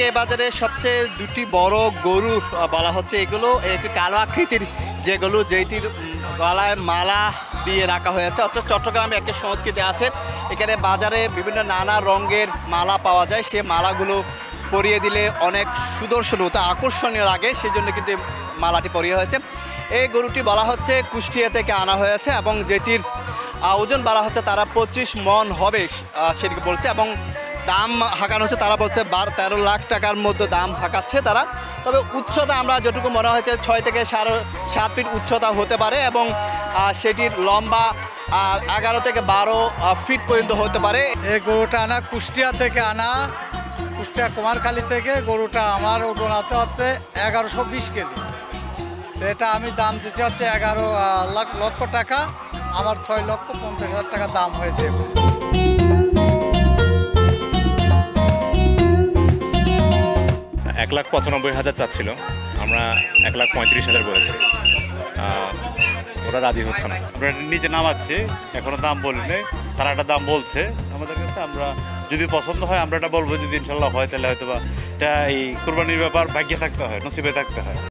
আজকে বাজারে সবচেয়ে দুটি বড় গরু বলা হচ্ছে। এগুলো একটু কালো আকৃতির যেগুলো, যেটির গলায় মালা দিয়ে রাখা হয়েছে। অর্থাৎ চট্টগ্রামে একটা সংস্কৃতি আছে, এখানে বাজারে বিভিন্ন নানা রঙের মালা পাওয়া যায়। সে মালাগুলো পরিয়ে দিলে অনেক সুদর্শন হতো, আকর্ষণীয় লাগে, সেই জন্য কিন্তু এই মালাটি পরিয়ে হয়েছে। এই গরুটি বলা হচ্ছে কুষ্টিয়া থেকে আনা হয়েছে এবং যেটির ওজন বলা হচ্ছে তারা 25 মণ হবে সেটিকে বলছে। এবং দাম হাঁকানো হচ্ছে, তারা বলছে 13 লাখ টাকার মধ্যে দাম হাঁকাচ্ছে তারা। তবে উচ্চতা আমরা যতটুকু মনে হয়েছে 6 থেকে 7.5 ফিট উচ্চতা হতে পারে এবং সেটির লম্বা 11 থেকে 12 ফিট পর্যন্ত হতে পারে। এই গরুটা আনা কুষ্টিয়া থেকে আনা, কুষ্টিয়া কুমারখালী থেকে। গরুটা আমার ওজন আছে হচ্ছে 1120 কেজি। তো এটা আমি দাম দিচ্ছি হচ্ছে 11 লক্ষ টাকা। আমার 6,50,000 টাকা দাম হয়েছে। 1,95,000 চাচ্ছিল, আমরা 1,35,000 বলেছি, ওরা রাজি হচ্ছে না। আমরা নিচে নামাচ্ছি, এখনো দাম বলিনি, তারা একটা দাম বলছে আমাদের কাছে। আমরা যদি পছন্দ হয় আমরা এটা বলবো, যদি ইনশাল্লাহ হয় তাহলে হয়তো বা এটা এই কুরবানির ব্যাপার ভাগ্যে থাকতে হয়, নসিবে থাকতে হয়।